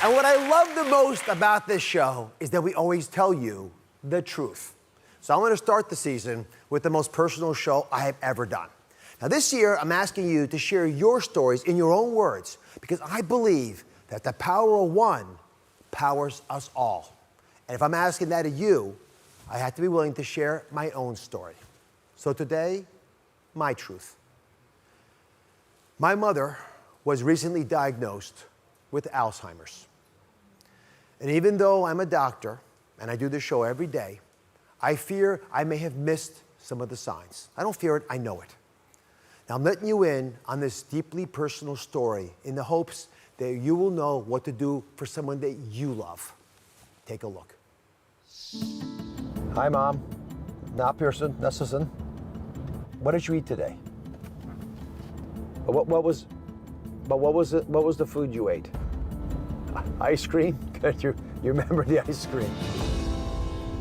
And what I love the most about this show is that we always tell you the truth. So I'm going to start the season with the most personal show I have ever done. Now this year, I'm asking you to share your stories in your own words because I believe that the power of one powers us all. And if I'm asking that of you, I have to be willing to share my own story. So today, my truth. My mother was recently diagnosed with Alzheimer's. And even though I'm a doctor and I do this show every day, I fear I may have missed some of the signs. I don't fear it, I know it. Now I'm letting you in on this deeply personal story in the hopes that you will know what to do for someone that you love. Take a look. Hi, Mom. Na Pearson, nasılsın? What did you eat today? What was the food you ate? Ice cream? You remember the ice cream?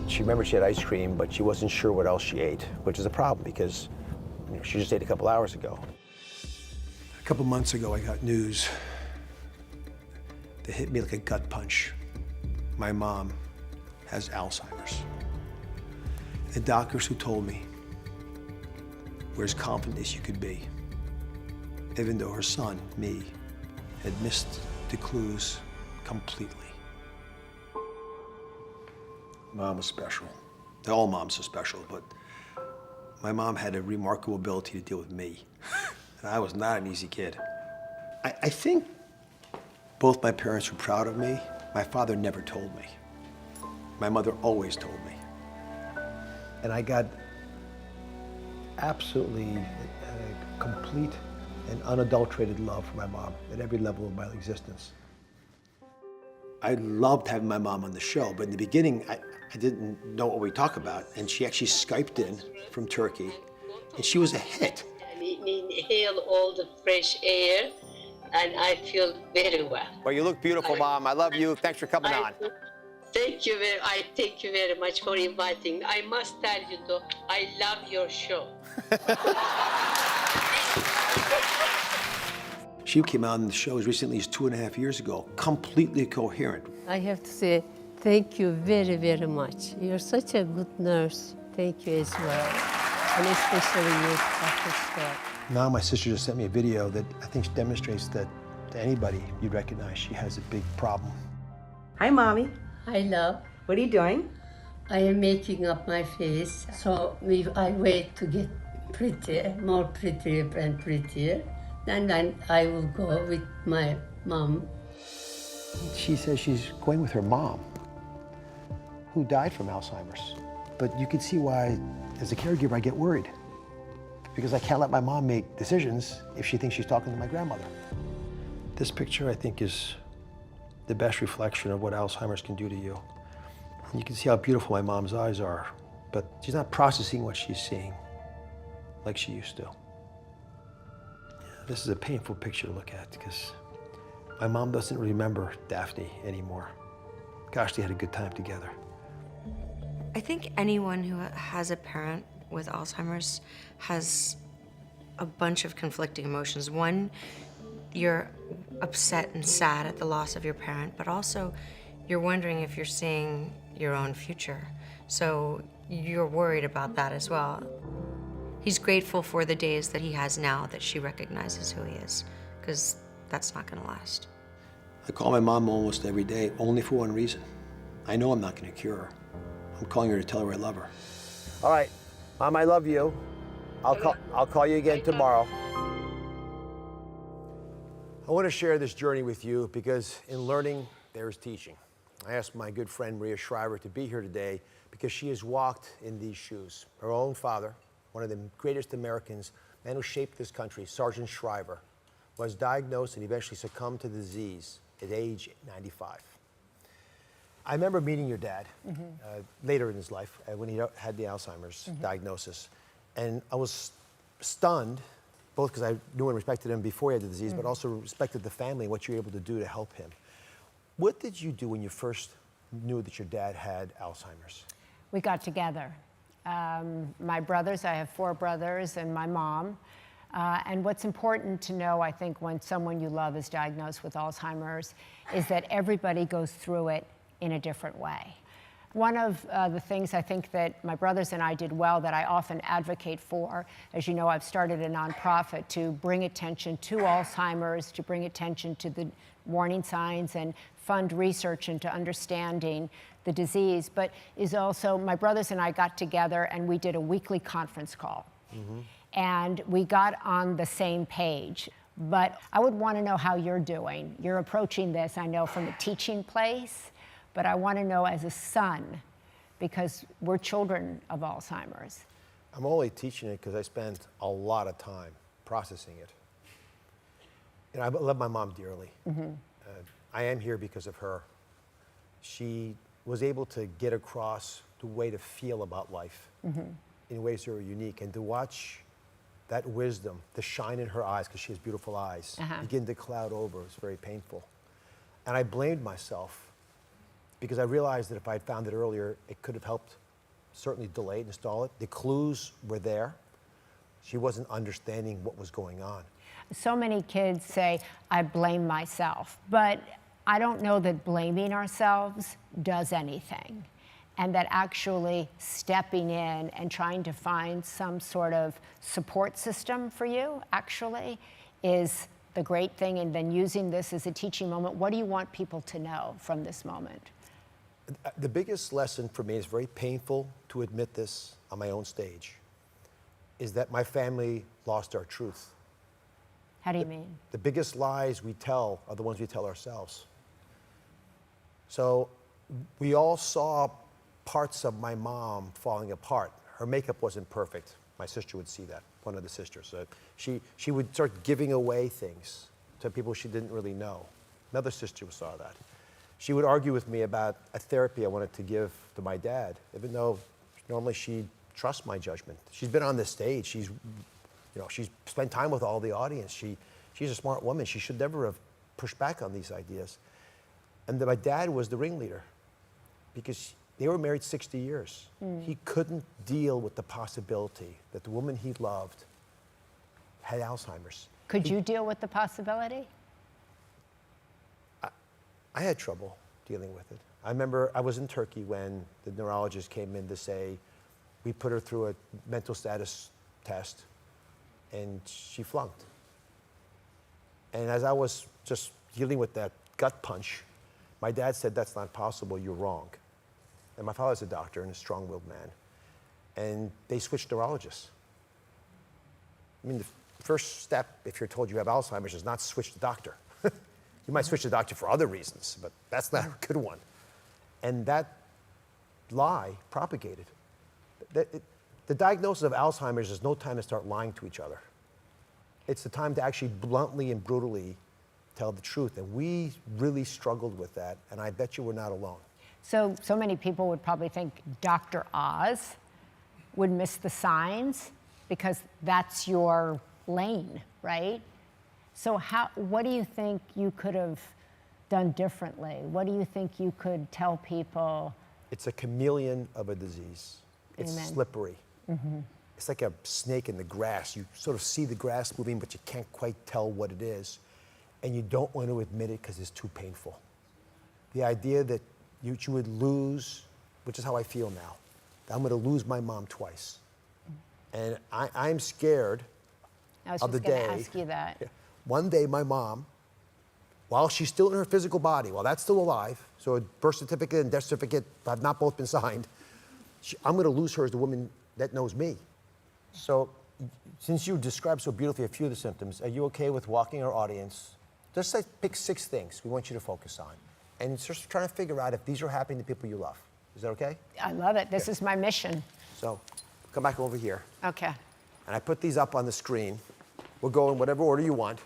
She remembered she had ice cream, but she wasn't sure what else she ate, which is a problem because she just ate a couple hours ago. A couple months ago, I got news that hit me like a gut punch. My mom has Alzheimer's. The doctors who told me were as confident as you could be, even though her son, me, had missed the clues completely. Mom was special. All moms are special, but my mom had a remarkable ability to deal with me. And I was not an easy kid. I think both my parents were proud of me. My father never told me. My mother always told me. And I got absolutely complete and unadulterated love for my mom at every level of my existence. I loved having my mom on the show, but in the beginning, I didn't know what we talk about, and she actually Skyped in from Turkey, and she was a hit. I inhale all the fresh air, and I feel very well. Well, you look beautiful, Mom. I love you. Thanks for coming on. Thank you very much for inviting me. I must tell you, though, I love your show. She came out on the show as recently as 2.5 years ago, completely coherent. I have to say thank you very, very much. You're such a good nurse. Thank you as well. And especially you, Dr. Scott. Now my sister just sent me a video that I think demonstrates that to anybody you'd recognize she has a big problem. Hi, Mommy. Hi, love. What are you doing? I am making up my face, so I wait to get prettier, more prettier and prettier. And then I will go with my mom. She says she's going with her mom, who died from Alzheimer's. But you can see why, as a caregiver, I get worried. Because I can't let my mom make decisions if she thinks she's talking to my grandmother. This picture, I think, is the best reflection of what Alzheimer's can do to you. And you can see how beautiful my mom's eyes are, but she's not processing what she's seeing like she used to. This is a painful picture to look at because my mom doesn't remember Daphne anymore. Gosh, they had a good time together. I think anyone who has a parent with Alzheimer's has a bunch of conflicting emotions. One, you're upset and sad at the loss of your parent, but also you're wondering if you're seeing your own future. So you're worried about that as well. He's grateful for the days that he has now that she recognizes who he is, because that's not gonna last. I call my mom almost every day, only for one reason. I know I'm not gonna cure her. I'm calling her to tell her I love her. All right, Mom, I love you. I'll call you again tomorrow. I want to share this journey with you because in learning, there is teaching. I asked my good friend Maria Shriver to be here today because she has walked in these shoes. Her own father, one of the greatest Americans, man who shaped this country, Sergeant Shriver, was diagnosed and eventually succumbed to the disease at age 95. I remember meeting your dad later in his life when he had the Alzheimer's diagnosis. And I was stunned, both because I knew and respected him before he had the disease, but also respected the family and what you were able to do to help him. What did you do when you first knew that your dad had Alzheimer's? We got together. My brothers, I have 4 brothers, and my mom. And what's important to know, I think, when someone you love is diagnosed with Alzheimer's, is that everybody goes through it in a different way. One of the things I think that my brothers and I did well that I often advocate for, as you know, I've started a nonprofit to bring attention to Alzheimer's, to bring attention to the warning signs and fund research into understanding the disease, but is also, my brothers and I got together and we did a weekly conference call. And we got on the same page. But I would want to know how you're doing. You're approaching this, I know, from a teaching place, but I want to know as a son, because we're children of Alzheimer's. I'm only teaching it because I spent a lot of time processing it. And I love my mom dearly. I am here because of her. She was able to get across the way to feel about life in ways that were unique, and to watch that wisdom, the shine in her eyes, because she has beautiful eyes, begin to cloud over. It was very painful. And I blamed myself because I realized that if I had found it earlier, it could have helped certainly delay it and stall it. The clues were there. She wasn't understanding what was going on. So many kids say, I blame myself, but I don't know that blaming ourselves does anything. And that actually stepping in and trying to find some sort of support system for you actually is the great thing. And then using this as a teaching moment, what do you want people to know from this moment? The biggest lesson for me, is very painful to admit this on my own stage, is that my family lost our truth. How do you mean? The biggest lies we tell are the ones we tell ourselves. So we all saw parts of my mom falling apart. Her makeup wasn't perfect. My sister would see that, one of the sisters. She would start giving away things to people she didn't really know. Another sister saw that. She would argue with me about a therapy I wanted to give to my dad, even though normally she trusts my judgment. She's been on the stage. She's spent time with all the audience. She's a smart woman. She should never have pushed back on these ideas. And my dad was the ringleader because they were married 60 years. He couldn't deal with the possibility that the woman he loved had Alzheimer's. Could you deal with the possibility? I had trouble dealing with it. I remember I was in Turkey when the neurologist came in to say, we put her through a mental status test and she flunked. And as I was just dealing with that gut punch, my dad said, that's not possible, you're wrong. And my father's a doctor and a strong-willed man. And they switched neurologists. I mean, the first step, if you're told you have Alzheimer's, is not switch the doctor. You might switch the doctor for other reasons, but that's not a good one. And that lie propagated. The diagnosis of Alzheimer's is no time to start lying to each other. It's the time to actually bluntly and brutally tell the truth. And we really struggled with that, and I bet you we're not alone. So many people would probably think Dr. Oz would miss the signs because that's your lane, right? So what do you think you could have done differently? What do you think you could tell people? It's a chameleon of a disease. It's Amen. slippery. It's like a snake in the grass. You sort of see the grass moving, but you can't quite tell what it is. And you don't want to admit it because it's too painful. The idea that you would lose, which is how I feel now, that I'm going to lose my mom twice. And I'm scared of the day. I was just going to ask you that. One day my mom, while she's still in her physical body, while that's still alive, so a birth certificate and death certificate have not both been signed, I'm going to lose her as the woman that knows me. So since you described so beautifully a few of the symptoms, are you okay with walking our audience? Just pick 6 things we want you to focus on. And just trying to figure out if these are happening to people you love. Is that okay? I love it. This is my mission. So come back over here. Okay. And I put these up on the screen. We'll go in whatever order you want.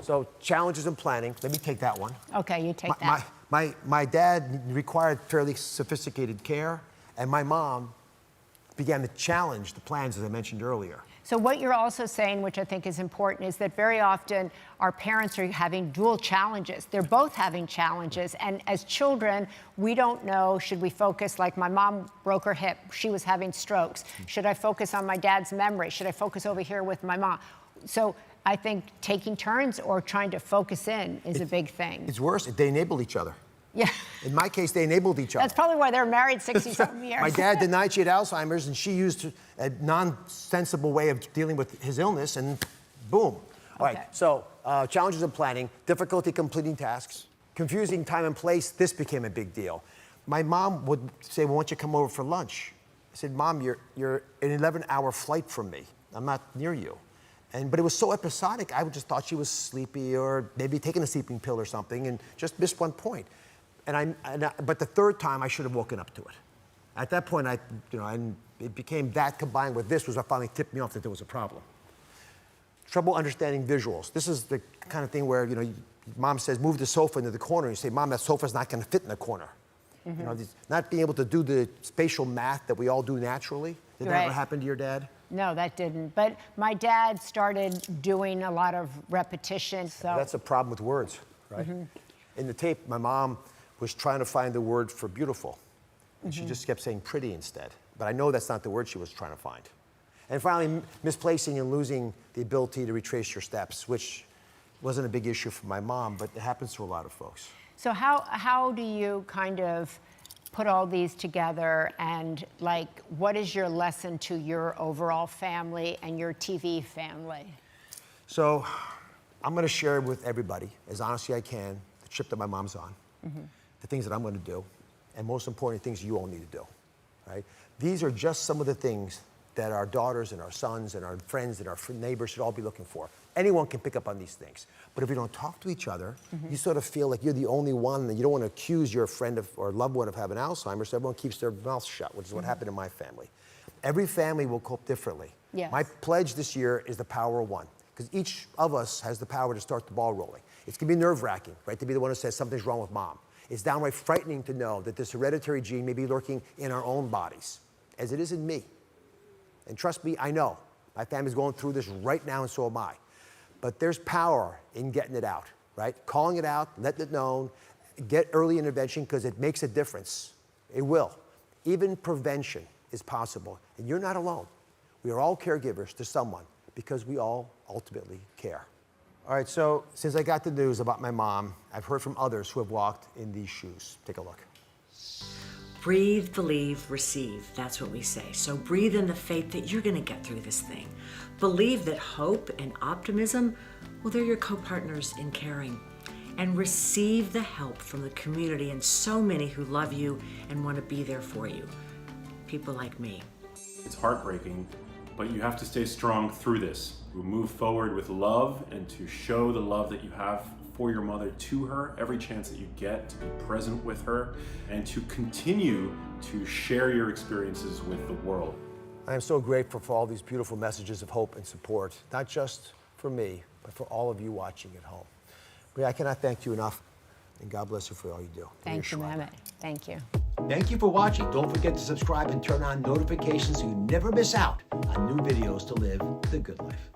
So challenges and planning. Let me take that one. Okay, you take that. My dad required fairly sophisticated care, and my mom began to challenge the plans, as I mentioned earlier. So what you're also saying, which I think is important, is that very often our parents are having dual challenges. They're both having challenges. And as children, we don't know, should we focus, like my mom broke her hip, she was having strokes. Should I focus on my dad's memory? Should I focus over here with my mom? So I think taking turns or trying to focus in is a big thing. It's worse. They enable each other. Yeah. In my case, they enabled each other. That's probably why they're married 60-something years. My dad denied she had Alzheimer's, and she used a non-sensible way of dealing with his illness, and boom. All Okay. right, so challenges of planning, difficulty completing tasks, confusing time and place. This became a big deal. My mom would say, well, why don't you come over for lunch? I said, Mom, you're an 11-hour flight from me. I'm not near you. But it was so episodic, I just thought she was sleepy or maybe taking a sleeping pill or something and just missed one point. But the third time, I should have woken up to it. At that point, it became that combined with this was what finally tipped me off that there was a problem. Trouble understanding visuals. This is the kind of thing where, Mom says, move the sofa into the corner. And you say, Mom, that sofa's not going to fit in the corner. Mm-hmm. Not being able to do the spatial math that we all do naturally. Did that ever happen to your dad? No, that didn't. But my dad started doing a lot of repetition. So that's a problem with words, right? Mm-hmm. In the tape, my mom was trying to find the word for beautiful. And she just kept saying pretty instead. But I know that's not the word she was trying to find. And finally, misplacing and losing the ability to retrace your steps, which wasn't a big issue for my mom, but it happens to a lot of folks. So how do you kind of put all these together, and what is your lesson to your overall family and your TV family? So I'm going to share with everybody, as honestly I can, the trip that my mom's on, the things that I'm going to do, and most important, things you all need to do, right? These are just some of the things that our daughters and our sons and our friends and our neighbors should all be looking for. Anyone can pick up on these things. But if you don't talk to each other, you sort of feel like you're the only one, and you don't want to accuse your friend or loved one of having Alzheimer's, so everyone keeps their mouth shut, which is what happened in my family. Every family will cope differently. Yes. My pledge this year is the power of one, because each of us has the power to start the ball rolling. It's going to be nerve-wracking, right, to be the one who says something's wrong with Mom. It's downright frightening to know that this hereditary gene may be lurking in our own bodies, as it is in me. And trust me, I know. My family's going through this right now, and so am I. But there's power in getting it out, right? Calling it out, letting it known, get early intervention because it makes a difference. It will. Even prevention is possible. And you're not alone. We are all caregivers to someone because we all ultimately care. All right, so since I got the news about my mom, I've heard from others who have walked in these shoes. Take a look. Breathe, believe, receive. That's what we say. So breathe in the faith that you're going to get through this thing. Believe that hope and optimism, well, they're your co-partners in caring. And receive the help from the community and so many who love you and want to be there for you. People like me. It's heartbreaking, but you have to stay strong through this. You move forward with love and to show the love that you have for your mother to her, every chance that you get to be present with her, and to continue to share your experiences with the world. I am so grateful for all these beautiful messages of hope and support, not just for me, but for all of you watching at home. Bria, I cannot thank you enough, and God bless you for all you do. Thank you, Mehmet. Thank you. Thank you for watching. Don't forget to subscribe and turn on notifications so you never miss out on new videos to live the good life.